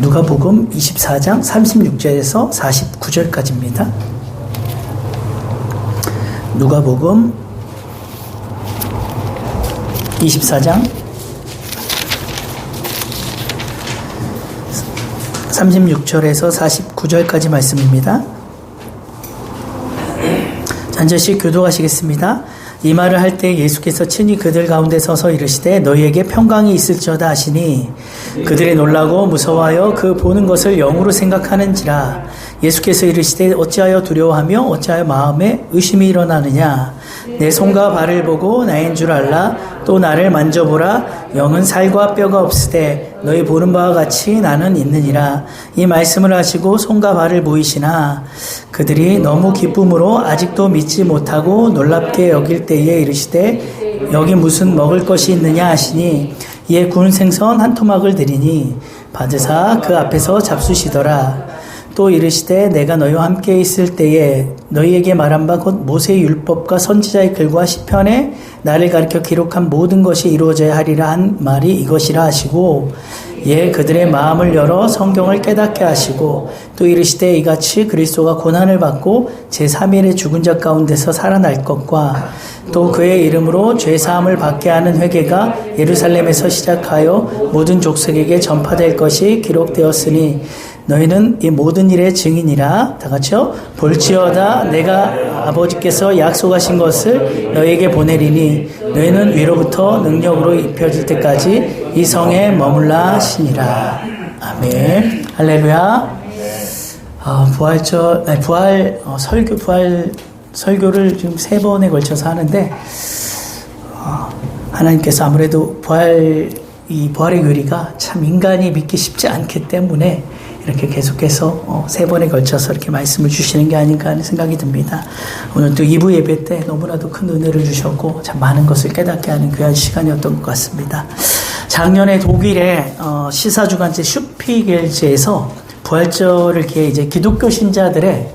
누가복음 24장 36절에서 49절까지입니다. 누가복음 24장 36절에서 49절까지 말씀입니다. 잔젓이 교독하시겠습니다. 이 말을 할 때 예수께서 친히 그들 가운데 서서 이르시되 너희에게 평강이 있을지어다 하시니 그들이 놀라고 무서워하여 그 보는 것을 영으로 생각하는지라. 예수께서 이르시되 어찌하여 두려워하며 어찌하여 마음에 의심이 일어나느냐. 내 손과 발을 보고 나인 줄 알라. 또 나를 만져보라. 영은 살과 뼈가 없으되 너희 보는 바와 같이 나는 있느니라. 이 말씀을 하시고 손과 발을 보이시나 그들이 너무 기쁨으로 아직도 믿지 못하고 놀랍게 여길 때에 이르시되 여기 무슨 먹을 것이 있느냐 하시니 이에 구운 생선 한 토막을 드리니 받으사 그 앞에서 잡수시더라. 또 이르시되 내가 너희와 함께 있을 때에 너희에게 말한 바 곧 모세의 율법과 선지자의 글과 시편에 나를 가르쳐 기록한 모든 것이 이루어져야 하리라 한 말이 이것이라 하시고 예 그들의 마음을 열어 성경을 깨닫게 하시고 또 이르시되 이같이 그리스도가 고난을 받고 제3일에 죽은 자 가운데서 살아날 것과 또 그의 이름으로 죄사함을 받게 하는 회개가 예루살렘에서 시작하여 모든 족속에게 전파될 것이 기록되었으니 너희는 이 모든 일의 증인이라. 다 같이요. 볼지어다 내가 아버지께서 약속하신 것을 너희에게 보내리니 너희는 위로부터 능력으로 입혀질 때까지 이 성에 머물라 하시니라. 아멘. 할렐루야. 부활 설교를 지금 3번에 걸쳐서 하는데 하나님께서 아무래도 부활의 교리가 참 인간이 믿기 쉽지 않기 때문에 이렇게 계속해서 3번에 걸쳐서 이렇게 말씀을 주시는 게 아닌가 하는 생각이 듭니다. 오늘 또 2부 예배 때 너무나도 큰 은혜를 주셨고 참 많은 것을 깨닫게 하는 귀한 시간이었던 것 같습니다. 작년에 독일의 시사주간지 슈피겔즈에서 부활절을 기해 이제 기독교 신자들의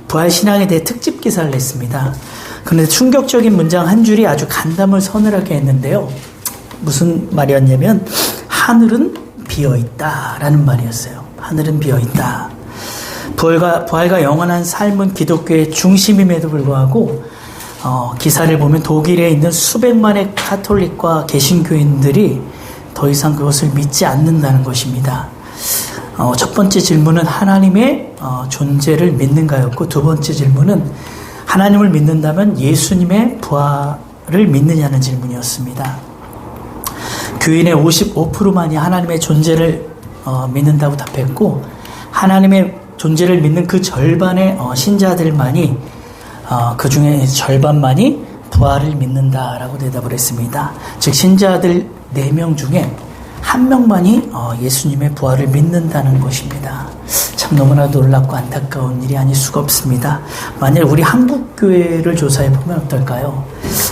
부활 신앙에 대해 특집 기사를 냈습니다. 그런데 충격적인 문장 한 줄이 아주 간담을 서늘하게 했는데요. 무슨 말이었냐면 하늘은 비어있다라는 말이었어요. 하늘은 비어있다. 부활과 영원한 삶은 기독교의 중심임에도 불구하고 기사를 보면 독일에 있는 수백만의 가톨릭과 개신교인들이 더 이상 그것을 믿지 않는다는 것입니다. 첫 번째 질문은 하나님의 존재를 믿는가였고 두 번째 질문은 하나님을 믿는다면 예수님의 부활을 믿느냐는 질문이었습니다. 교인의 55%만이 하나님의 존재를 믿는다고 답했고 하나님의 존재를 믿는 그 절반의 신자들만이 그 중에 절반만이 부활을 믿는다라고 대답을 했습니다. 즉 신자들 4명 중에 1명만이 예수님의 부활을 믿는다는 것입니다. 참 너무나도 놀랍고 안타까운 일이 아닐 수가 없습니다. 만약 우리 한국교회를 조사해보면 어떨까요?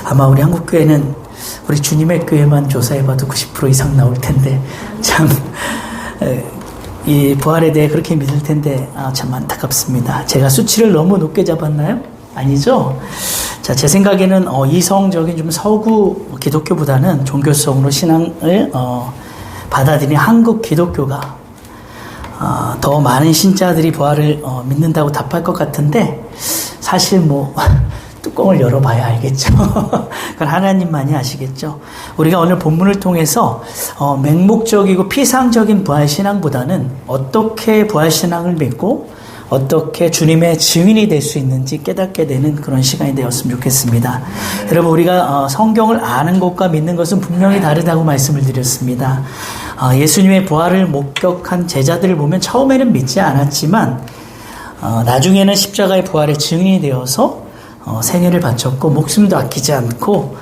아마 우리 한국교회는 우리 주님의 교회만 조사해봐도 90% 이상 나올 텐데 참 이 부활에 대해 그렇게 믿을 텐데 참 안타깝습니다. 제가 수치를 너무 높게 잡았나요? 아니죠? 자, 제 생각에는 이성적인 좀 서구 기독교보다는 종교성으로 신앙을 받아들인 한국 기독교가 더 많은 신자들이 부활을 믿는다고 답할 것 같은데 사실 뚜껑을 열어봐야 알겠죠. 그건 하나님만이 아시겠죠. 우리가 오늘 본문을 통해서 맹목적이고 피상적인 부활신앙보다는 어떻게 부활신앙을 믿고 어떻게 주님의 증인이 될 수 있는지 깨닫게 되는 그런 시간이 되었으면 좋겠습니다. 여러분 우리가 성경을 아는 것과 믿는 것은 분명히 다르다고 말씀을 드렸습니다. 예수님의 부활을 목격한 제자들을 보면 처음에는 믿지 않았지만 나중에는 십자가의 부활의 증인이 되어서 생애를 바쳤고 목숨도 아끼지 않고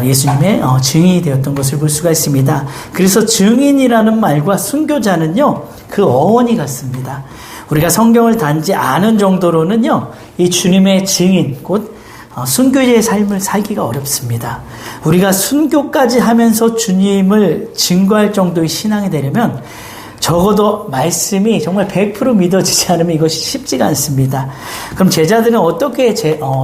예수님의 증인이 되었던 것을 볼 수가 있습니다. 그래서 증인이라는 말과 순교자는요 그 어원이 같습니다. 우리가 성경을 단지 아는 정도로는요 이 주님의 증인 곧 순교자의 삶을 살기가 어렵습니다. 우리가 순교까지 하면서 주님을 증거할 정도의 신앙이 되려면 적어도 말씀이 정말 100% 믿어지지 않으면 이것이 쉽지가 않습니다. 그럼 제자들은 어떻게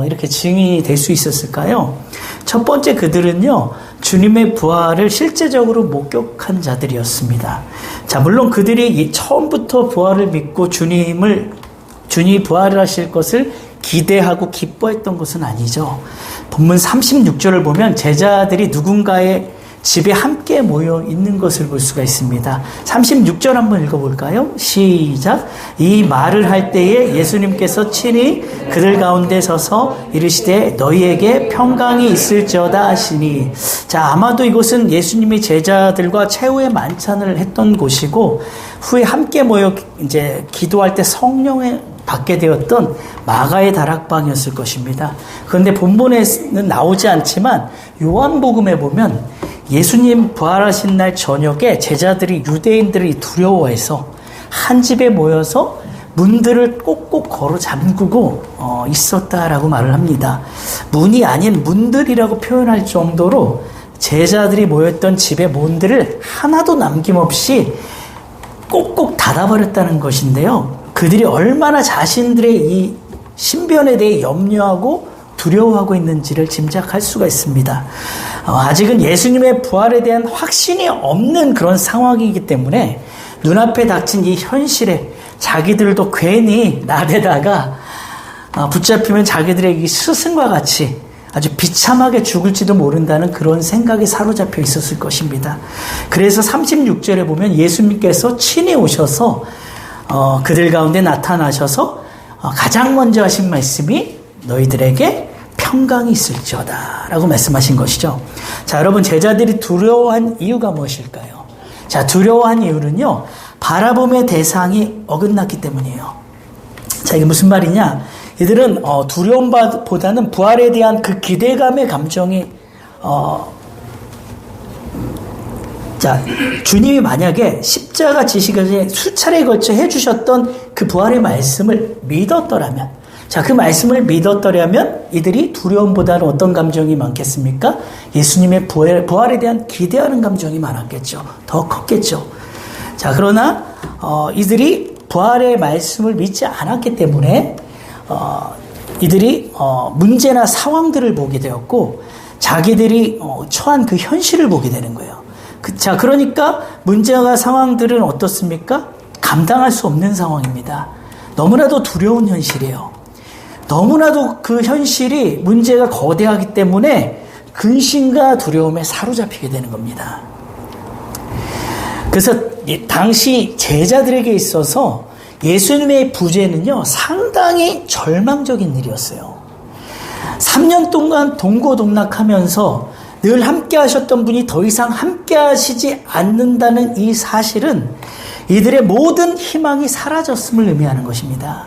이렇게 증인이 될 수 있었을까요? 첫 번째 그들은요 주님의 부활을 실제적으로 목격한 자들이었습니다. 자, 물론 그들이 처음부터 부활을 믿고 주님이 부활을 하실 것을 기대하고 기뻐했던 것은 아니죠. 본문 36절을 보면 제자들이 누군가의 집에 함께 모여 있는 것을 볼 수가 있습니다. 36절 한번 읽어볼까요? 시작. 이 말을 할 때에 예수님께서 친히 그들 가운데 서서 이르시되 너희에게 평강이 있을지어다 하시니. 자, 아마도 이곳은 예수님이 제자들과 최후의 만찬을 했던 곳이고 후에 함께 모여 이제 기도할 때 성령의 받게 되었던 마가의 다락방이었을 것입니다. 그런데 본문에는 나오지 않지만 요한복음에 보면 예수님 부활하신 날 저녁에 제자들이 유대인들이 두려워해서 한 집에 모여서 문들을 꼭꼭 걸어 잠그고 있었다라고 말을 합니다. 문이 아닌 문들이라고 표현할 정도로 제자들이 모였던 집의 문들을 하나도 남김없이 꼭꼭 닫아버렸다는 것인데요. 그들이 얼마나 자신들의 이 신변에 대해 염려하고 두려워하고 있는지를 짐작할 수가 있습니다. 아직은 예수님의 부활에 대한 확신이 없는 그런 상황이기 때문에 눈앞에 닥친 이 현실에 자기들도 괜히 나대다가 붙잡히면 자기들의 이 스승과 같이 아주 비참하게 죽을지도 모른다는 그런 생각에 사로잡혀 있었을 것입니다. 그래서 36절에 보면 예수님께서 친히 오셔서 그들 가운데 나타나셔서 가장 먼저 하신 말씀이 너희들에게 평강이 있을지어다 라고 말씀하신 것이죠. 자, 여러분, 제자들이 두려워한 이유가 무엇일까요? 자, 두려워한 이유는요, 바라봄의 대상이 어긋났기 때문이에요. 자, 이게 무슨 말이냐? 이들은 두려움보다는 부활에 대한 그 기대감의 감정이 자, 주님이 만약에 십자가 지시기에 수차례에 걸쳐 해주셨던 그 부활의 말씀을 믿었더라면, 자, 그 말씀을 믿었더라면 이들이 두려움보다는 어떤 감정이 많겠습니까? 예수님의 부활에 대한 기대하는 감정이 많았겠죠. 더 컸겠죠. 자, 그러나 이들이 부활의 말씀을 믿지 않았기 때문에 이들이 문제나 상황들을 보게 되었고 자기들이 처한 그 현실을 보게 되는 거예요. 자, 그러니까 문제와 상황들은 어떻습니까? 감당할 수 없는 상황입니다. 너무나도 두려운 현실이에요. 너무나도 그 현실이 문제가 거대하기 때문에 근심과 두려움에 사로잡히게 되는 겁니다. 그래서 당시 제자들에게 있어서 예수님의 부재는요, 상당히 절망적인 일이었어요. 3년 동안 동고동락하면서 늘 함께 하셨던 분이 더 이상 함께 하시지 않는다는 이 사실은 이들의 모든 희망이 사라졌음을 의미하는 것입니다.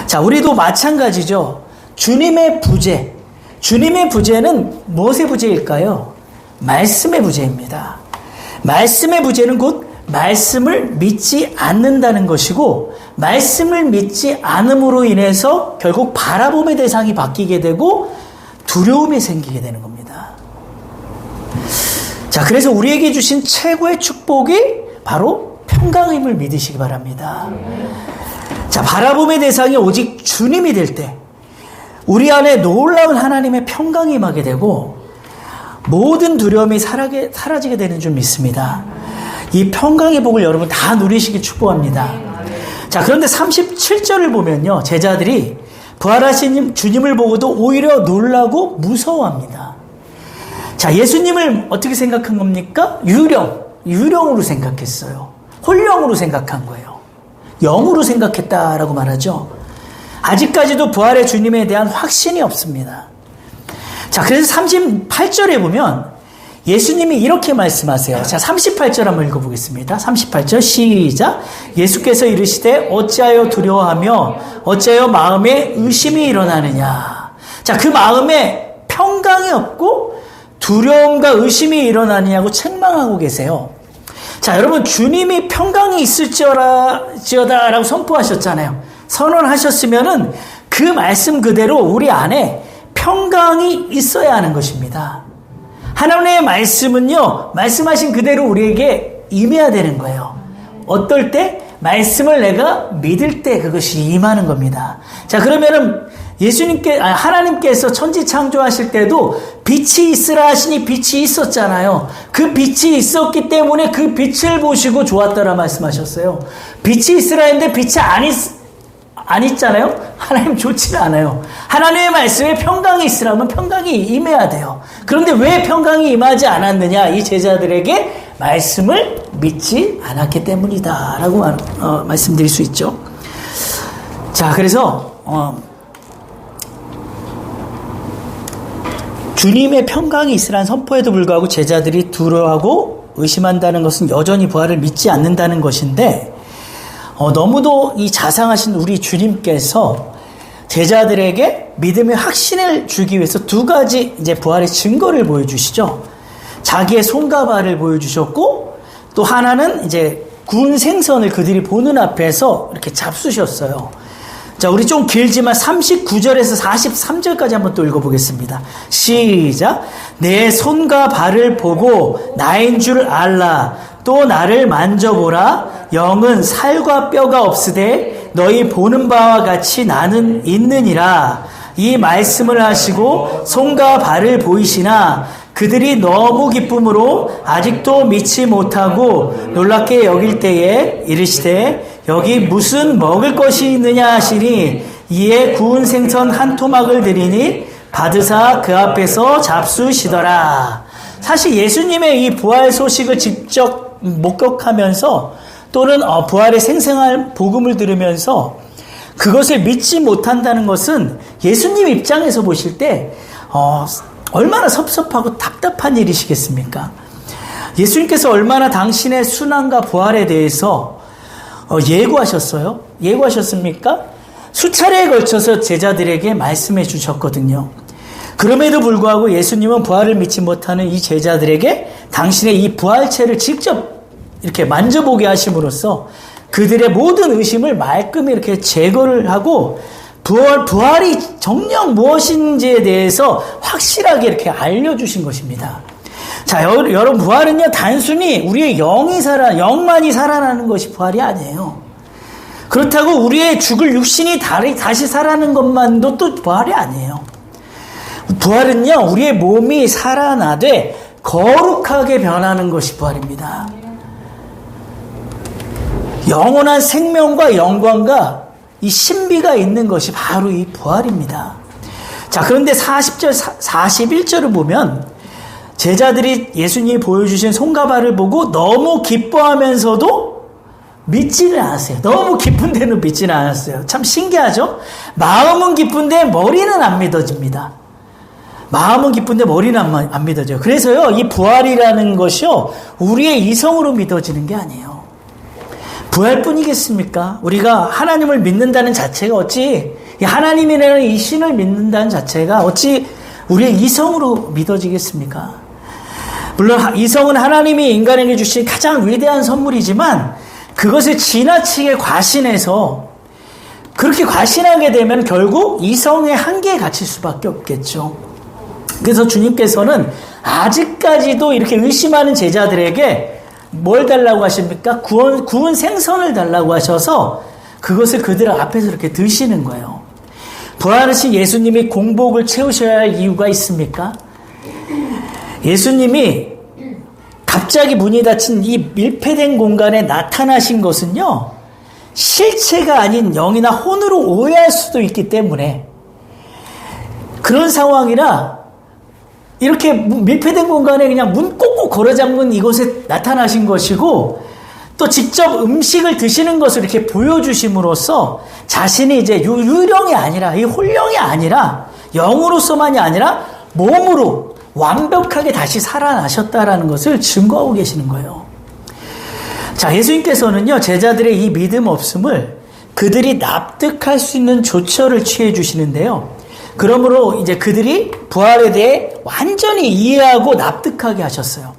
자, 우리도 마찬가지죠. 주님의 부재는 무엇의 부재일까요? 말씀의 부재입니다. 말씀의 부재는 곧 말씀을 믿지 않는다는 것이고, 말씀을 믿지 않음으로 인해서 결국 바라봄의 대상이 바뀌게 되고 두려움이 생기게 되는 겁니다. 자, 그래서 우리에게 주신 최고의 축복이 바로 평강임을 믿으시기 바랍니다. 자, 바라봄의 대상이 오직 주님이 될 때 우리 안에 놀라운 하나님의 평강이 임하게 되고 모든 두려움이 사라지게 되는 줄 믿습니다. 이 평강의 복을 여러분 다 누리시길 축복합니다. 자, 그런데 37절을 보면요, 제자들이 부활하신 주님을 보고도 오히려 놀라고 무서워합니다. 자, 예수님을 어떻게 생각한 겁니까? 유령으로 생각했어요. 홀령으로 생각한 거예요. 영으로 생각했다라고 말하죠. 아직까지도 부활의 주님에 대한 확신이 없습니다. 자, 그래서 38절에 보면 예수님이 이렇게 말씀하세요. 자, 38절 한번 읽어보겠습니다. 38절 시작. 예수께서 이르시되 어찌하여 두려워하며 어찌하여 마음에 의심이 일어나느냐. 자, 그 마음에 평강이 없고 두려움과 의심이 일어나느냐고 책망하고 계세요. 자, 여러분, 주님이 평강이 있을지어다라고 선포하셨잖아요. 선언하셨으면은 그 말씀 그대로 우리 안에 평강이 있어야 하는 것입니다. 하나님의 말씀은요, 말씀하신 그대로 우리에게 임해야 되는 거예요. 어떨 때? 말씀을 내가 믿을 때 그것이 임하는 겁니다. 자, 그러면은 하나님께서 천지 창조하실 때도 빛이 있으라 하시니 빛이 있었잖아요. 그 빛이 있었기 때문에 그 빛을 보시고 좋았더라 말씀하셨어요. 빛이 있으라 했는데 빛이 안 있잖아요. 하나님 좋지는 않아요. 하나님의 말씀에 평강이 있으라면 평강이 임해야 돼요. 그런데 왜 평강이 임하지 않았느냐? 이 제자들에게 말씀을 믿지 않았기 때문이다 라고 말씀드릴 수 있죠. 자, 그래서 주님의 평강이 있으라는 선포에도 불구하고 제자들이 두려워하고 의심한다는 것은 여전히 부활을 믿지 않는다는 것인데, 너무도 이 자상하신 우리 주님께서 제자들에게 믿음의 확신을 주기 위해서 두 가지 이제 부활의 증거를 보여주시죠. 자기의 손과 발을 보여주셨고, 또 하나는 이제 구운 생선을 그들이 보는 앞에서 이렇게 잡수셨어요. 자, 우리 좀 길지만 39절에서 43절까지 한번 또 읽어보겠습니다. 시작. 내 손과 발을 보고 나인 줄 알라. 또 나를 만져보라. 영은 살과 뼈가 없으되 너희 보는 바와 같이 나는 있느니라. 이 말씀을 하시고 손과 발을 보이시나 그들이 너무 기쁨으로 아직도 믿지 못하고 놀랍게 여길 때에 이르시되 여기 무슨 먹을 것이 있느냐 하시니 이에 구운 생선 한 토막을 드리니 받으사 그 앞에서 잡수시더라. 사실 예수님의 이 부활 소식을 직접 목격하면서 또는 부활의 생생한 복음을 들으면서 그것을 믿지 못한다는 것은 예수님 입장에서 보실 때 얼마나 섭섭하고 답답한 일이시겠습니까? 예수님께서 얼마나 당신의 순환과 부활에 대해서 예고하셨어요? 예고하셨습니까? 수차례에 걸쳐서 제자들에게 말씀해 주셨거든요. 그럼에도 불구하고 예수님은 부활을 믿지 못하는 이 제자들에게 당신의 이 부활체를 직접 이렇게 만져보게 하심으로써 그들의 모든 의심을 말끔히 이렇게 제거를 하고 부활이 정녕 무엇인지에 대해서 확실하게 이렇게 알려주신 것입니다. 자, 여러분, 부활은요, 단순히 우리의 영만이 살아나는 것이 부활이 아니에요. 그렇다고 우리의 죽을 육신이 다시 살아나는 것만도 또 부활이 아니에요. 부활은요, 우리의 몸이 살아나되 거룩하게 변하는 것이 부활입니다. 영원한 생명과 영광과 이 신비가 있는 것이 바로 이 부활입니다. 자, 그런데 40절, 41절을 보면 제자들이 예수님이 보여주신 손과 발을 보고 너무 기뻐하면서도 믿지는 않았어요. 너무 기쁜 데는 믿지는 않았어요. 참 신기하죠? 마음은 기쁜데 머리는 안 믿어집니다. 마음은 기쁜데 머리는 안 믿어져요. 그래서요, 이 부활이라는 것이요, 우리의 이성으로 믿어지는 게 아니에요. 부활뿐이겠습니까? 우리가 하나님을 믿는다는 자체가 어찌, 하나님이라는 이 신을 믿는다는 자체가 어찌 우리의 이성으로 믿어지겠습니까? 물론 이성은 하나님이 인간에게 주신 가장 위대한 선물이지만 그것을 지나치게 과신해서 그렇게 과신하게 되면 결국 이성의 한계에 갇힐 수밖에 없겠죠. 그래서 주님께서는 아직까지도 이렇게 의심하는 제자들에게 뭘 달라고 하십니까? 구운 생선을 달라고 하셔서 그것을 그들 앞에서 이렇게 드시는 거예요. 부활하신 예수님이 공복을 채우셔야 할 이유가 있습니까? 예수님이 갑자기 문이 닫힌 이 밀폐된 공간에 나타나신 것은요, 실체가 아닌 영이나 혼으로 오해할 수도 있기 때문에 그런 상황이라 이렇게 밀폐된 공간에 그냥 문 꼭꼭 걸어 잠근 이곳에 나타나신 것이고, 또 직접 음식을 드시는 것을 이렇게 보여주심으로써 자신이 이제 유령이 아니라, 이 홀령이 아니라, 영으로서만이 아니라 몸으로 완벽하게 다시 살아나셨다라는 것을 증거하고 계시는 거예요. 자, 예수님께서는요, 제자들의 이 믿음 없음을 그들이 납득할 수 있는 조처를 취해 주시는데요. 그러므로 이제 그들이 부활에 대해 완전히 이해하고 납득하게 하셨어요.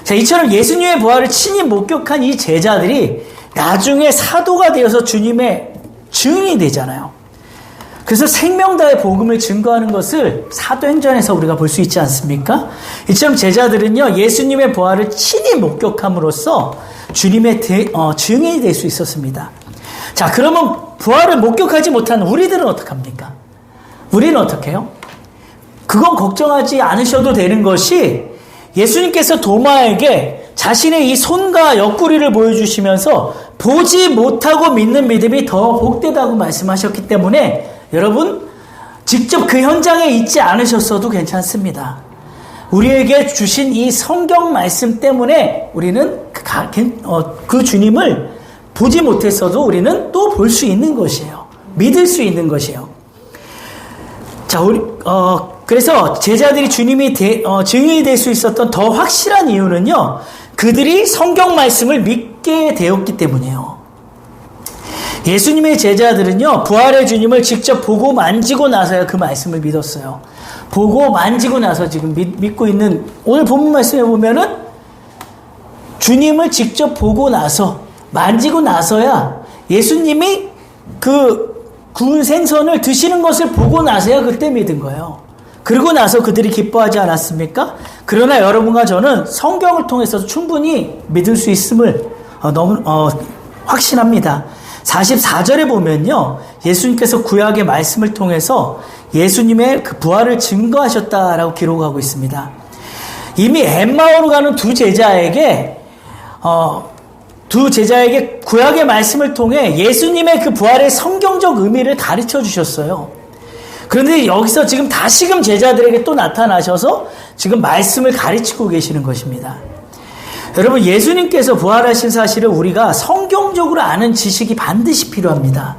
자, 이처럼 예수님의 부활을 친히 목격한 이 제자들이 나중에 사도가 되어서 주님의 증인이 되잖아요. 그래서 생명다의 복음을 증거하는 것을 사도행전에서 우리가 볼 수 있지 않습니까? 이처럼 제자들은요, 예수님의 부활을 친히 목격함으로써 주님의 증인이 될 수 있었습니다. 자, 그러면 부활을 목격하지 못한 우리들은 어떡합니까? 우리는 어떻게 해요? 그건 걱정하지 않으셔도 되는 것이 예수님께서 도마에게 자신의 이 손과 옆구리를 보여주시면서 보지 못하고 믿는 믿음이 더 복되다고 말씀하셨기 때문에 여러분 직접 그 현장에 있지 않으셨어도 괜찮습니다. 우리에게 주신 이 성경 말씀 때문에 우리는 그 주님을 보지 못했어도 우리는 또 볼 수 있는 것이에요. 믿을 수 있는 것이에요. 자, 그래서 제자들이 주님이 증인이 될 수 있었던 더 확실한 이유는요, 그들이 성경 말씀을 믿게 되었기 때문이에요. 예수님의 제자들은요, 부활의 주님을 직접 보고 만지고 나서야 그 말씀을 믿었어요. 보고 만지고 나서 지금 믿고 있는, 오늘 본문 말씀에 보면은 주님을 직접 보고 나서, 만지고 나서야 예수님이 그 구운 생선을 드시는 것을 보고 나서야 그때 믿은 거예요. 그러고 나서 그들이 기뻐하지 않았습니까? 그러나 여러분과 저는 성경을 통해서 충분히 믿을 수 있음을 너무 확신합니다. 44절에 보면요, 예수님께서 구약의 말씀을 통해서 예수님의 그 부활을 증거하셨다라고 기록하고 있습니다. 이미 엠마오로 가는 두 제자에게 구약의 말씀을 통해 예수님의 그 부활의 성경적 의미를 가르쳐 주셨어요. 그런데 여기서 지금 다시금 제자들에게 또 나타나셔서 지금 말씀을 가르치고 계시는 것입니다. 여러분, 예수님께서 부활하신 사실을 우리가 성경적으로 아는 지식이 반드시 필요합니다.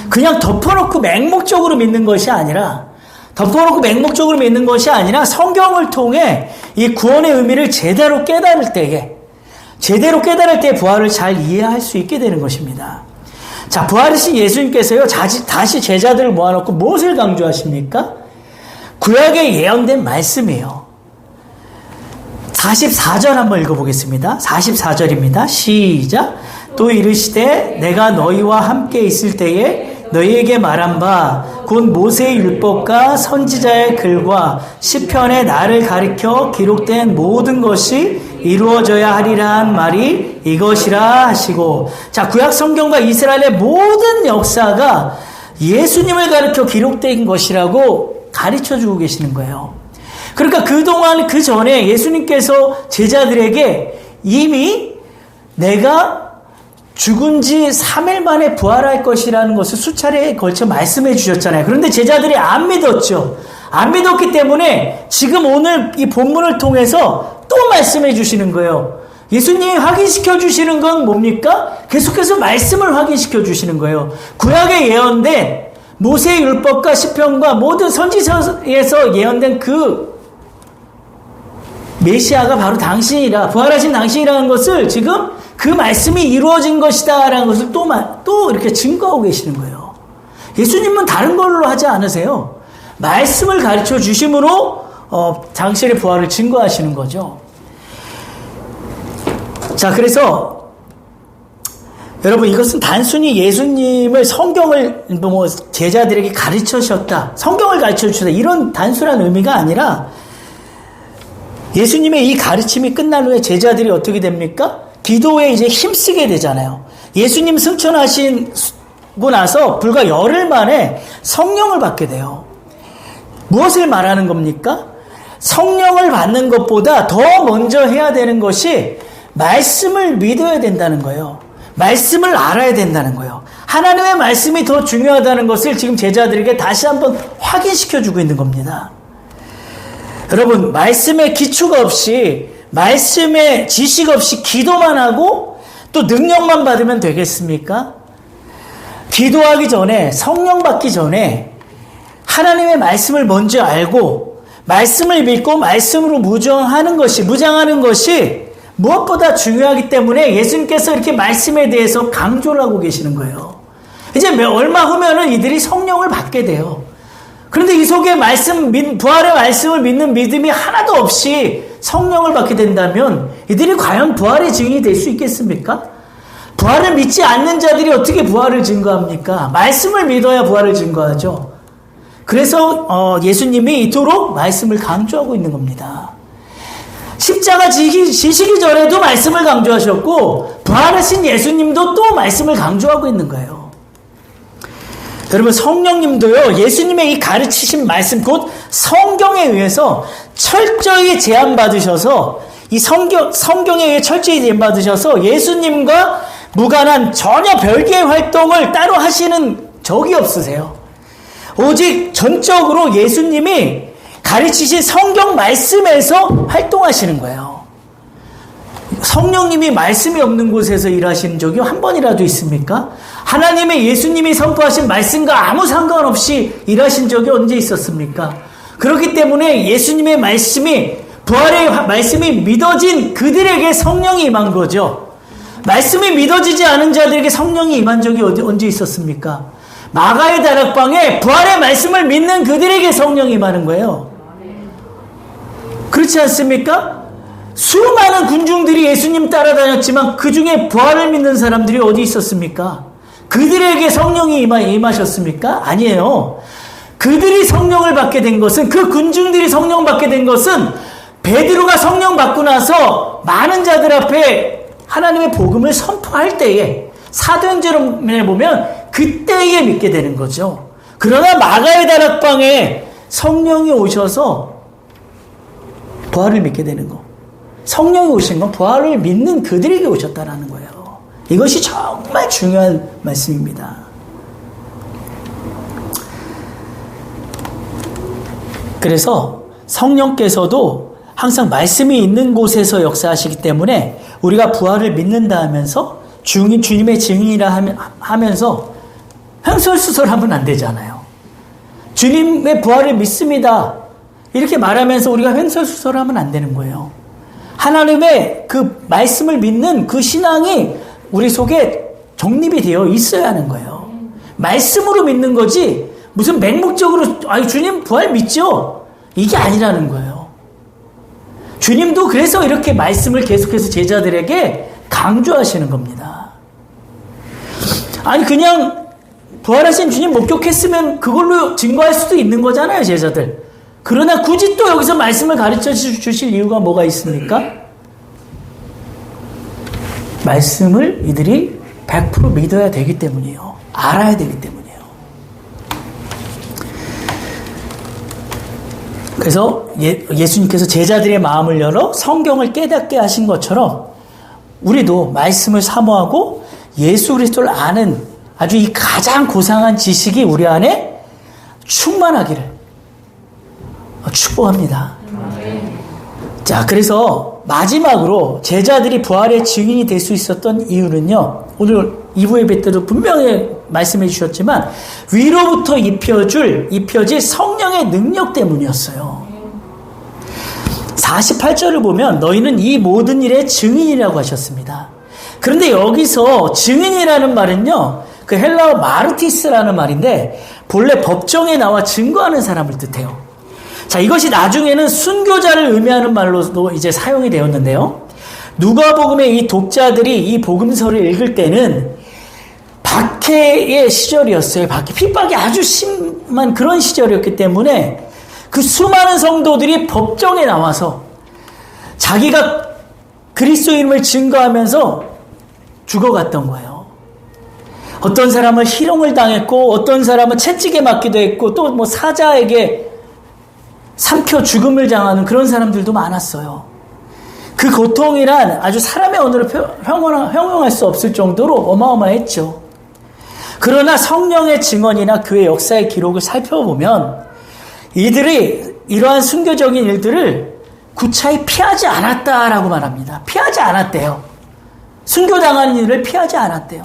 그냥 덮어놓고 맹목적으로 믿는 것이 아니라 성경을 통해 이 구원의 의미를 제대로 깨달을 때에 부활을 잘 이해할 수 있게 되는 것입니다. 자, 부활하신 예수님께서요, 다시 제자들을 모아놓고 무엇을 강조하십니까? 구약에 예언된 말씀이에요. 44절 한번 읽어보겠습니다. 44절입니다. 시작. 또 이르시되 내가 너희와 함께 있을 때에 너희에게 말한 바 곧 모세의 율법과 선지자의 글과 시편에 나를 가리켜 기록된 모든 것이 이루어져야 하리라 한 말이 이것이라 하시고, 자, 구약 성경과 이스라엘의 모든 역사가 예수님을 가리켜 기록된 것이라고 가르쳐주고 계시는 거예요. 그러니까 그동안 그 전에 예수님께서 제자들에게 이미 내가 죽은 지 3일 만에 부활할 것이라는 것을 수차례에 걸쳐 말씀해 주셨잖아요. 그런데 제자들이 안 믿었죠. 안 믿었기 때문에 지금 오늘 이 본문을 통해서 또 말씀해 주시는 거예요. 예수님이 확인시켜 주시는 건 뭡니까? 계속해서 말씀을 확인시켜 주시는 거예요. 구약에 예언된 모세의 율법과 시편과 모든 선지서에서 예언된 그 메시아가 바로 당신이라, 부활하신 당신이라는 것을 지금 그 말씀이 이루어진 것이다 라는 것을 또 이렇게 증거하고 계시는 거예요. 예수님은 다른 걸로 하지 않으세요. 말씀을 가르쳐 주심으로 당신의 부활을 증거하시는 거죠. 자, 그래서 여러분, 이것은 단순히 예수님을 성경을 제자들에게 가르쳐주셨다, 성경을 가르쳐주셨다, 이런 단순한 의미가 아니라 예수님의 이 가르침이 끝난 후에 제자들이 어떻게 됩니까? 기도에 이제 힘쓰게 되잖아요. 예수님 승천하시고 나서 불과 열흘 만에 성령을 받게 돼요. 무엇을 말하는 겁니까? 성령을 받는 것보다 더 먼저 해야 되는 것이 말씀을 믿어야 된다는 거예요. 말씀을 알아야 된다는 거예요. 하나님의 말씀이 더 중요하다는 것을 지금 제자들에게 다시 한번 확인시켜주고 있는 겁니다. 여러분, 말씀의 기초가 없이, 말씀의 지식 없이 기도만 하고 또 능력만 받으면 되겠습니까? 기도하기 전에, 성령 받기 전에 하나님의 말씀을 먼저 알고 말씀을 믿고 말씀으로 무장하는 것이 무엇보다 중요하기 때문에 예수님께서 이렇게 말씀에 대해서 강조를 하고 계시는 거예요. 이제 얼마 후면은 이들이 성령을 받게 돼요. 그런데 이 속에 부활의 말씀을 믿는 믿음이 하나도 없이 성령을 받게 된다면 이들이 과연 부활의 증인이 될 수 있겠습니까? 부활을 믿지 않는 자들이 어떻게 부활을 증거합니까? 말씀을 믿어야 부활을 증거하죠. 그래서 예수님이 이토록 말씀을 강조하고 있는 겁니다. 십자가 지시기 전에도 말씀을 강조하셨고 부활하신 예수님도 또 말씀을 강조하고 있는 거예요. 여러분, 성령님도요, 예수님의 이 가르치신 말씀, 곧 성경에 의해서 철저히 제한받으셔서, 이 성경에 의해 철저히 제한받으셔서 예수님과 무관한 전혀 별개의 활동을 따로 하시는 적이 없으세요. 오직 전적으로 예수님이 가르치신 성경 말씀에서 활동하시는 거예요. 성령님이 말씀이 없는 곳에서 일하시는 적이 한 번이라도 있습니까? 하나님의 예수님이 선포하신 말씀과 아무 상관없이 일하신 적이 언제 있었습니까? 그렇기 때문에 예수님의 말씀이, 부활의 말씀이 믿어진 그들에게 성령이 임한 거죠. 말씀이 믿어지지 않은 자들에게 성령이 임한 적이 언제 있었습니까? 마가의 다락방에 부활의 말씀을 믿는 그들에게 성령이 임하는 거예요. 그렇지 않습니까? 수많은 군중들이 예수님 따라다녔지만 그 중에 부활을 믿는 사람들이 어디 있었습니까? 그들에게 성령이 임하셨습니까? 아니에요. 그들이 성령을 받게 된 것은, 그 군중들이 성령 받게 된 것은 베드로가 성령 받고 나서 많은 자들 앞에 하나님의 복음을 선포할 때에, 사도행전에 보면 그때에 믿게 되는 거죠. 그러나 마가의 다락방에 성령이 오셔서 부활을 믿게 되는 거. 성령이 오신 건 부활을 믿는 그들에게 오셨다라는 거예요. 이것이 정말 중요한 말씀입니다. 그래서 성령께서도 항상 말씀이 있는 곳에서 역사하시기 때문에 우리가 부활을 믿는다 하면서 주님의 증인이라 하면서 횡설수설하면 안 되잖아요. 주님의 부활을 믿습니다. 이렇게 말하면서 우리가 횡설수설하면 안 되는 거예요. 하나님의 그 말씀을 믿는 그 신앙이 우리 속에 정립이 되어 있어야 하는 거예요. 말씀으로 믿는 거지 무슨 맹목적으로 주님 부활 믿죠? 이게 아니라는 거예요. 주님도 그래서 이렇게 말씀을 계속해서 제자들에게 강조하시는 겁니다. 아니 그냥 부활하신 주님 목격했으면 그걸로 증거할 수도 있는 거잖아요, 제자들. 그러나 굳이 또 여기서 말씀을 가르쳐 주실 이유가 뭐가 있습니까? 말씀을 이들이 100% 믿어야 되기 때문이에요. 알아야 되기 때문이에요. 그래서 예수님께서 제자들의 마음을 열어 성경을 깨닫게 하신 것처럼 우리도 말씀을 사모하고 예수 그리스도를 아는 아주 이 가장 고상한 지식이 우리 안에 충만하기를 축복합니다. 자, 그래서 마지막으로 제자들이 부활의 증인이 될 수 있었던 이유는요, 오늘 2부 예배 때도 분명히 말씀해 주셨지만 위로부터 입혀질 성령의 능력 때문이었어요. 48절을 보면 너희는 이 모든 일의 증인이라고 하셨습니다. 그런데 여기서 증인이라는 말은요, 그 헬라어 마르티스라는 말인데 본래 법정에 나와 증거하는 사람을 뜻해요. 자, 이것이 나중에는 순교자를 의미하는 말로도 이제 사용이 되었는데요. 누가복음의 이 독자들이 이 복음서를 읽을 때는 박해의 시절이었어요. 핍박이 아주 심한 그런 시절이었기 때문에 그 수많은 성도들이 법정에 나와서 자기가 그리스도인임을 증거하면서 죽어갔던 거예요. 어떤 사람은 희롱을 당했고 어떤 사람은 채찍에 맞기도 했고 또 뭐 사자에게 삼켜 죽음을 당하는 그런 사람들도 많았어요. 그 고통이란 아주 사람의 언어로 형용할 수 없을 정도로 어마어마했죠. 그러나 성령의 증언이나 그의 역사의 기록을 살펴보면 이들이 이러한 순교적인 일들을 구차히 피하지 않았다라고 말합니다. 피하지 않았대요. 순교당하는 일을 피하지 않았대요.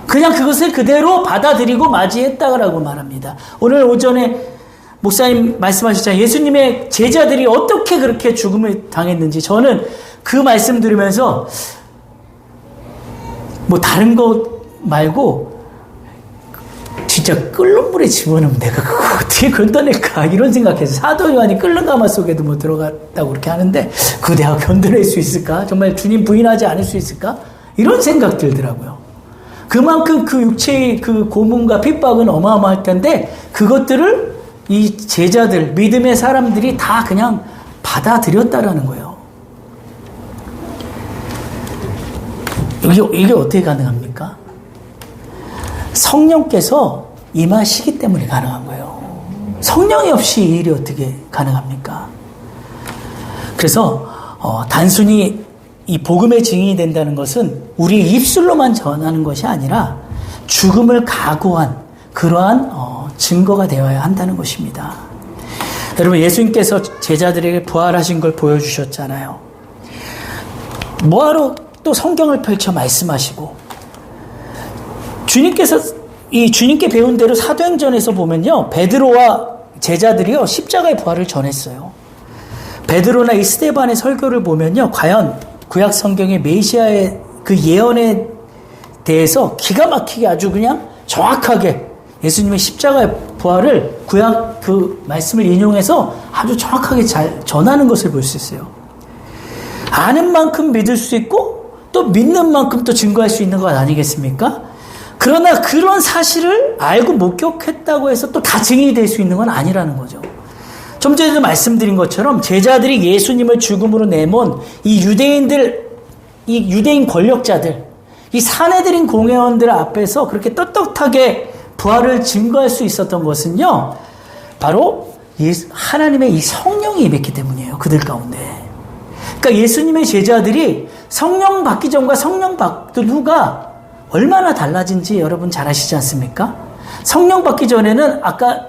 그냥 그것을 그대로 받아들이고 맞이했다라고 말합니다. 오늘 오전에 목사님 말씀하셨잖아요. 예수님의 제자들이 어떻게 그렇게 죽음을 당했는지 저는 그 말씀 들으면서 뭐 다른 거 말고 진짜 끓는 물에 집어넣으면 내가 그거 어떻게 건져낼까 이런 생각해서 사도 요한이 끓는 가마 속에도 못 들어갔다고 그렇게 하는데 그거 내가 견뎌낼 수 있을까? 정말 주님 부인하지 않을 수 있을까? 이런 생각 들더라고요. 그만큼 그 육체의 그 고문과 핍박은 어마어마할 텐데 그것들을 이 제자들, 믿음의 사람들이 다 그냥 받아들였다라는 거예요. 이게 어떻게 가능합니까? 성령께서 임하시기 때문에 가능한 거예요. 성령이 없이 이 일이 어떻게 가능합니까? 그래서 단순히 이 복음의 증인이 된다는 것은 우리 입술로만 전하는 것이 아니라 죽음을 각오한 그러한 증거가 되어야 한다는 것입니다. 여러분, 예수님께서 제자들에게 부활하신 걸 보여주셨잖아요. 뭐하러 또 성경을 펼쳐 말씀하시고, 주님께 배운 대로 사도행전에서 보면요, 베드로와 제자들이요 십자가의 부활을 전했어요. 베드로나 이 스데반의 설교를 보면요, 과연 구약 성경의 메시아의 그 예언에 대해서 기가 막히게 아주 그냥 정확하게 예수님의 십자가의 부활을 구약 그 말씀을 인용해서 아주 정확하게 잘 전하는 것을 볼 수 있어요. 아는 만큼 믿을 수 있고 또 믿는 만큼 또 증거할 수 있는 것 아니겠습니까? 그러나 그런 사실을 알고 목격했다고 해서 또 다 증인이 될 수 있는 건 아니라는 거죠. 좀 전에도 말씀드린 것처럼 제자들이 예수님을 죽음으로 내몬 이 유대인 권력자들, 이 사내들인 공회원들 앞에서 그렇게 떳떳하게 부활을 증거할 수 있었던 것은요, 바로 하나님의 이 성령이 임했기 때문이에요. 그들 가운데. 그러니까 예수님의 제자들이 성령 받기 전과 성령 받은 후가 얼마나 달라진지 여러분 잘 아시지 않습니까? 성령 받기 전에는 아까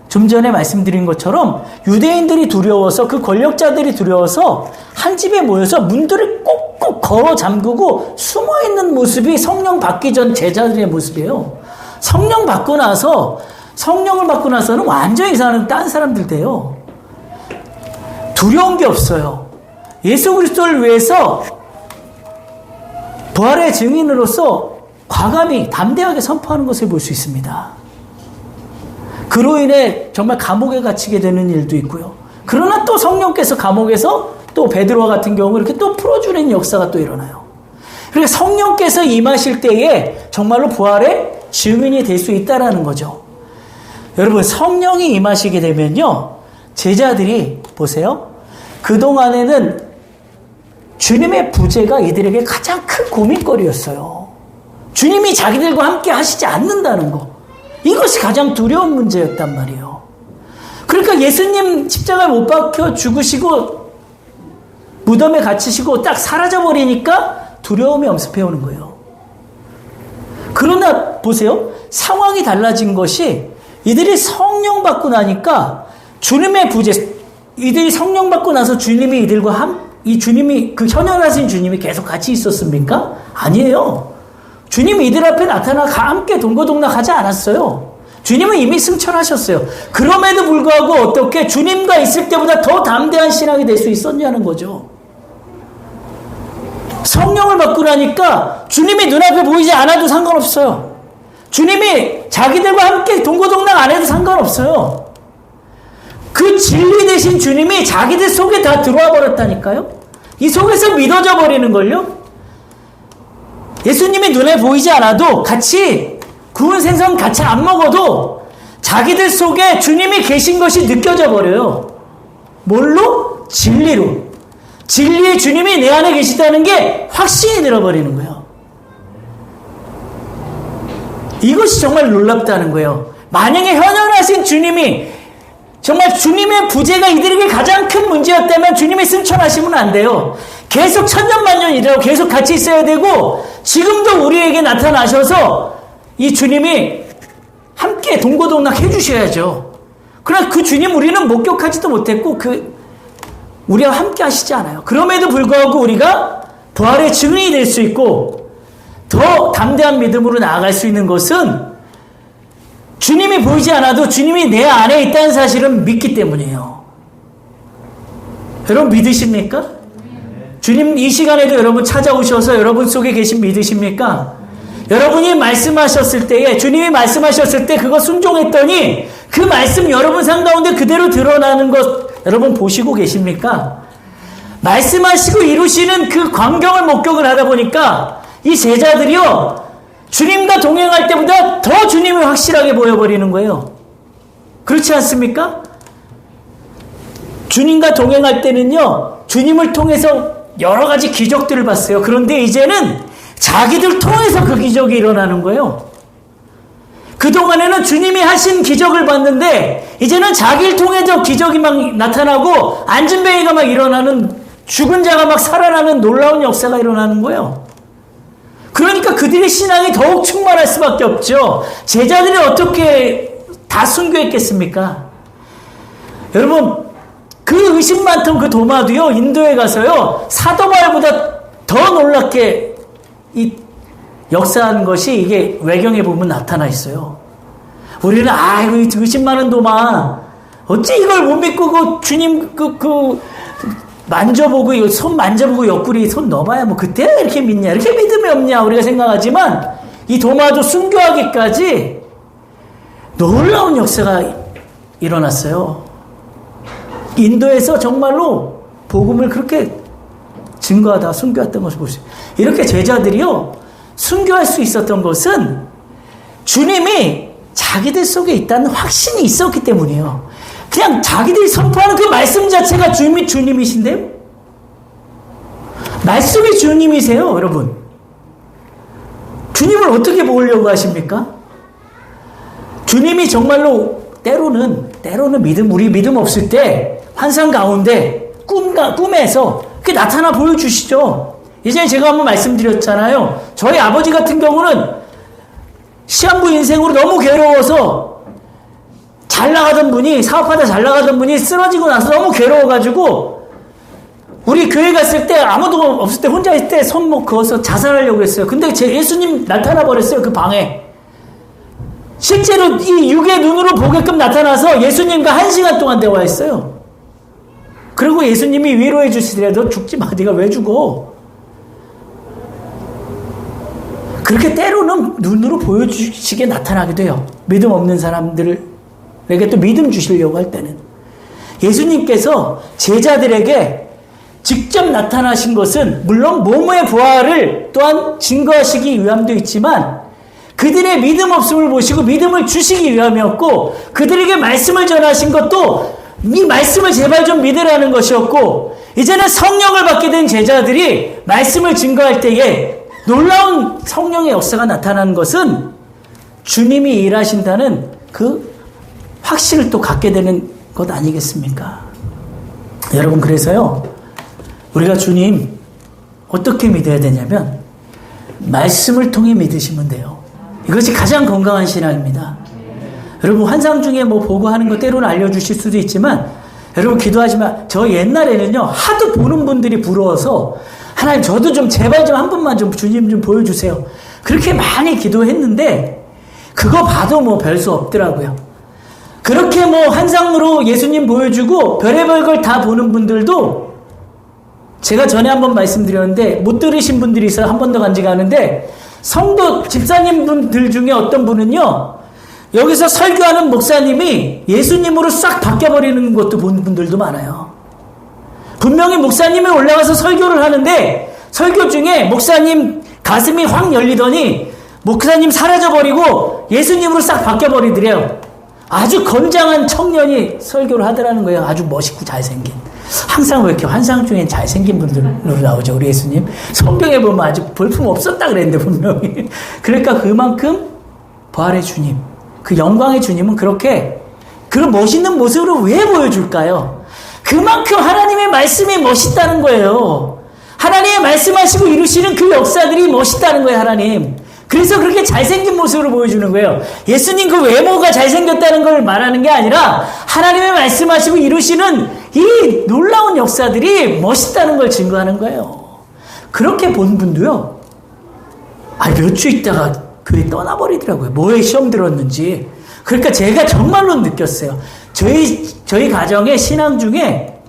좀 전에 말씀드린 것처럼 유대인들이 두려워서, 그 권력자들이 두려워서 한 집에 모여서 문들을 꼭꼭 걸어 잠그고 숨어있는 모습이 성령 받기 전 제자들의 모습이에요. 성령을 받고 나서는 완전히 이상한 딴 사람들 돼요. 두려운 게 없어요. 예수 그리스도를 위해서 부활의 증인으로서 과감히 담대하게 선포하는 것을 볼 수 있습니다. 그로 인해 정말 감옥에 갇히게 되는 일도 있고요. 그러나 또 성령께서 감옥에서 또 베드로와 같은 경우 이렇게 또 풀어주는 역사가 또 일어나요. 그러니까 성령께서 임하실 때에 정말로 부활의 증인이 될 수 있다라는 거죠. 여러분, 성령이 임하시게 되면요, 제자들이 보세요. 그동안에는 주님의 부재가 이들에게 가장 큰 고민거리였어요. 주님이 자기들과 함께 하시지 않는다는 거. 이것이 가장 두려운 문제였단 말이에요. 그러니까 예수님 십자가에 못 박혀 죽으시고 무덤에 갇히시고 딱 사라져버리니까 두려움이 엄습해오는 거예요. 그러나 보세요. 상황이 달라진 것이 이들이 성령 받고 나니까 주님의 부재, 이들이 성령 받고 나서 주님이 이들과 주님이, 그 현현하신 주님이 계속 같이 있었습니까? 아니에요. 주님이 이들 앞에 나타나 함께 동고동락하지 않았어요. 주님은 이미 승천하셨어요. 그럼에도 불구하고 어떻게 주님과 있을 때보다 더 담대한 신앙이 될 수 있었냐는 거죠. 성령을 받고 나니까 주님이 눈앞에 보이지 않아도 상관없어요. 주님이 자기들과 함께 동고동락 안 해도 상관없어요. 그 진리 되신 주님이 자기들 속에 다 들어와 버렸다니까요. 이 속에서 믿어져 버리는 걸요. 예수님이 눈에 보이지 않아도 같이 구운 생선 같이 안 먹어도 자기들 속에 주님이 계신 것이 느껴져 버려요. 뭘로? 진리로. 진리의 주님이 내 안에 계시다는 게 확신이 들어버리는 거예요. 이것이 정말 놀랍다는 거예요. 만약에 현현하신 주님이, 정말 주님의 부재가 이들에게 가장 큰 문제였다면 주님이 승천하시면 안 돼요. 계속 천년만년 이라고 계속 같이 있어야 되고, 지금도 우리에게 나타나셔서 이 주님이 함께 동고동락 해주셔야죠. 그러나 그 주님 우리는 목격하지도 못했고 우리와 함께 하시지 않아요. 그럼에도 불구하고 우리가 부활의 증인이 될 수 있고 더 담대한 믿음으로 나아갈 수 있는 것은 주님이 보이지 않아도 주님이 내 안에 있다는 사실을 믿기 때문이에요. 여러분 믿으십니까? 주님 이 시간에도 여러분 찾아오셔서 여러분 속에 계신 믿으십니까? 여러분이 말씀하셨을 때에, 주님이 말씀하셨을 때 그거 순종했더니 그 말씀 여러분 삶 가운데 그대로 드러나는 것 여러분 보시고 계십니까? 말씀하시고 이루시는 그 광경을 목격을 하다 보니까 이 제자들이요, 주님과 동행할 때보다 더 주님이 확실하게 보여버리는 거예요. 그렇지 않습니까? 주님과 동행할 때는요, 주님을 통해서 여러 가지 기적들을 봤어요. 그런데 이제는 자기들 통해서 그 기적이 일어나는 거예요. 그동안에는 주님이 하신 기적을 봤는데 이제는 자기를 통해서 기적이 막 나타나고 안진뱅이가 막 일어나는, 죽은 자가 막 살아나는 놀라운 역사가 일어나는 거예요. 그러니까 그들의 신앙이 더욱 충만할 수밖에 없죠. 제자들이 어떻게 다 순교했겠습니까? 여러분, 그 의심 많던 그 도마도요, 인도에 가서요, 사도 바울보다 더 놀랍게 이 역사한 것이 이게 외경에 보면 나타나 있어요. 우리는 이거 의심 많은 도마, 어찌 이걸 못 믿고 그 주님 만져보고 손 만져보고 옆구리 손 넣어봐야 뭐 그때 이렇게 믿냐, 이렇게 믿음이 없냐 우리가 생각하지만 이 도마도 순교하기까지 놀라운 역사가 일어났어요. 인도에서 정말로 복음을 그렇게 증거하다 순교했던 것을 보세요. 이렇게 제자들이요, 순교할 수 있었던 것은 주님이 자기들 속에 있다는 확신이 있었기 때문이에요. 그냥 자기들이 선포하는 그 말씀 자체가 주님이신데요? 말씀이 주님이세요, 여러분. 주님을 어떻게 보려고 하십니까? 주님이 정말로 때로는 우리 믿음 없을 때 환상 가운데 꿈에서 그게 나타나 보여주시죠. 예전에 제가 한번 말씀드렸잖아요. 저희 아버지 같은 경우는 시한부 인생으로 너무 괴로워서 사업하다 잘 나가던 분이 쓰러지고 나서 너무 괴로워가지고 우리 교회 갔을 때 아무도 없을 때 혼자 있을 때 손목 그어서 자살하려고 했어요. 근데 예수님 나타나 버렸어요. 그 방에. 실제로 이 육의 눈으로 보게끔 나타나서 예수님과 1시간 동안 대화했어요. 그리고 예수님이 위로해 주시더라도 죽지 마. 네가 왜 죽어? 그렇게 때로는 눈으로 보여주시게 나타나기도 해요. 믿음 없는 사람들에게 또 믿음 주시려고 할 때는. 예수님께서 제자들에게 직접 나타나신 것은 물론 몸의 부활을 또한 증거하시기 위함도 있지만 그들의 믿음 없음을 보시고 믿음을 주시기 위함이었고, 그들에게 말씀을 전하신 것도 이 말씀을 제발 좀 믿으라는 것이었고, 이제는 성령을 받게 된 제자들이 말씀을 증거할 때에 놀라운 성령의 역사가 나타나는 것은 주님이 일하신다는 그 확신을 또 갖게 되는 것 아니겠습니까? 여러분, 그래서요, 우리가 주님 어떻게 믿어야 되냐면 말씀을 통해 믿으시면 돼요. 이것이 가장 건강한 신앙입니다. 여러분, 환상 중에 뭐 보고 하는 거 때로는 알려주실 수도 있지만, 여러분 기도하지만, 저 옛날에는요, 하도 보는 분들이 부러워서 하나님 저도 좀 제발 좀 한 번만 좀 주님 좀 보여주세요. 그렇게 많이 기도했는데 그거 봐도 뭐 별 수 없더라고요. 그렇게 뭐 환상으로 예수님 보여주고 별의별 걸 다 보는 분들도 제가 전에 한번 말씀드렸는데 못 들으신 분들이 있어요. 한 번 더 간직하는데, 성도 집사님 분들 중에 어떤 분은요, 여기서 설교하는 목사님이 예수님으로 싹 바뀌어버리는 것도 본 분들도 많아요. 분명히 목사님이 올라가서 설교를 하는데 설교 중에 목사님 가슴이 확 열리더니 목사님 사라져버리고 예수님으로 싹 바뀌어버리더래요. 아주 건장한 청년이 설교를 하더라는 거예요. 아주 멋있고 잘생긴. 항상 왜 이렇게 환상 중엔 잘생긴 분들로 나오죠, 우리 예수님? 성경에 보면 아주 볼품 없었다 그랬는데 분명히. 그러니까 그만큼 부활의 주님, 그 영광의 주님은 그렇게 그런 멋있는 모습으로 왜 보여줄까요? 그만큼 하나님의 말씀이 멋있다는 거예요. 하나님의 말씀하시고 이루시는 그 역사들이 멋있다는 거예요, 하나님. 그래서 그렇게 잘생긴 모습으로 보여주는 거예요. 예수님 그 외모가 잘생겼다는 걸 말하는 게 아니라 하나님의 말씀하시고 이루시는 이 놀라운 역사들이 멋있다는 걸 증거하는 거예요. 그렇게 본 분도요, 몇 주 있다가 교회 떠나버리더라고요. 뭐에 시험 들었는지. 그러니까 제가 정말로 느꼈어요. 저희 가정의 신앙 중에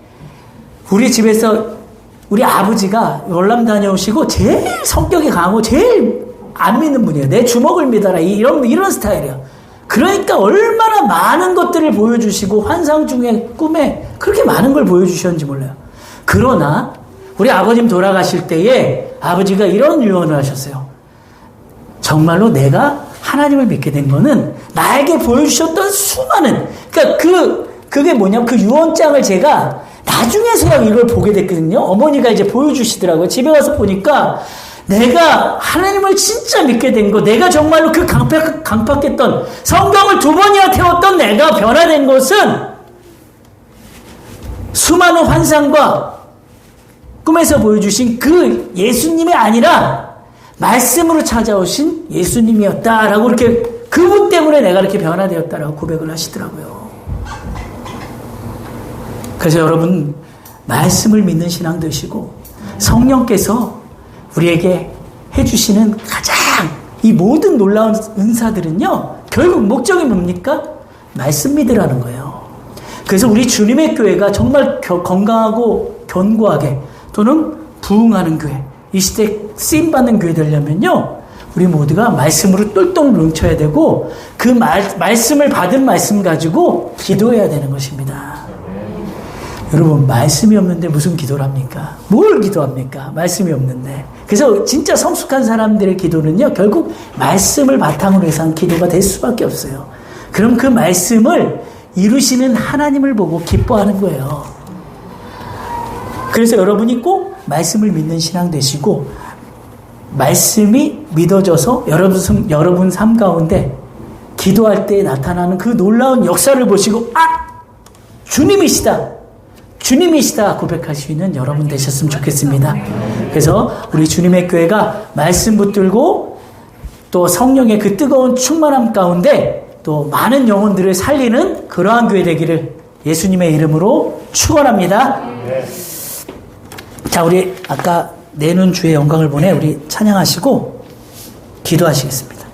우리 집에서 우리 아버지가 월남 다녀오시고 제일 성격이 강하고 제일 안 믿는 분이에요. 내 주먹을 믿어라. 이런 스타일이에요. 그러니까 얼마나 많은 것들을 보여주시고 환상 중에 꿈에 그렇게 많은 걸 보여주셨는지 몰라요. 그러나 우리 아버님 돌아가실 때에 아버지가 이런 유언을 하셨어요. 정말로 내가 하나님을 믿게 된 거는 나에게 보여주셨던 수많은, 그러니까 그게 뭐냐면 그 유언장을 제가 나중에서야 이걸 보게 됐거든요. 어머니가 이제 보여주시더라고요. 집에 가서 보니까 내가 하나님을 진짜 믿게 된 거, 내가 정말로 그 강팍했던 성경을 2번이나 태웠던 내가 변화된 것은 수많은 환상과 꿈에서 보여주신 그 예수님이 아니라 말씀으로 찾아오신 예수님이었다라고 이렇게 그분 때문에 내가 이렇게 변화되었다라고 고백을 하시더라고요. 그래서 여러분 말씀을 믿는 신앙 되시고 성령께서 우리에게 해주시는 가장 이 모든 놀라운 은사들은요 결국 목적이 뭡니까? 말씀 믿으라는 거예요. 그래서 우리 주님의 교회가 정말 건강하고 견고하게 또는 부흥하는 교회, 이 시대 쓰임받는 교회 되려면요 우리 모두가 말씀으로 똘똘 뭉쳐야 되고 그 말씀을 받은 말씀 가지고 기도해야 되는 것입니다. 여러분 말씀이 없는데 무슨 기도를 합니까? 뭘 기도합니까? 말씀이 없는데. 그래서 진짜 성숙한 사람들의 기도는요 결국 말씀을 바탕으로 해서 한 기도가 될 수밖에 없어요. 그럼 그 말씀을 이루시는 하나님을 보고 기뻐하는 거예요. 그래서 여러분이 꼭 말씀을 믿는 신앙 되시고 말씀이 믿어져서 여러분 삶 가운데 기도할 때 나타나는 그 놀라운 역사를 보시고 주님이시다 고백할 수 있는 여러분 되셨으면 좋겠습니다. 그래서 우리 주님의 교회가 말씀 붙들고 또 성령의 그 뜨거운 충만함 가운데 또 많은 영혼들을 살리는 그러한 교회 되기를 예수님의 이름으로 축원합니다. 자, 우리 아까 내는 주의 영광을 보내 우리 찬양하시고 기도하시겠습니다.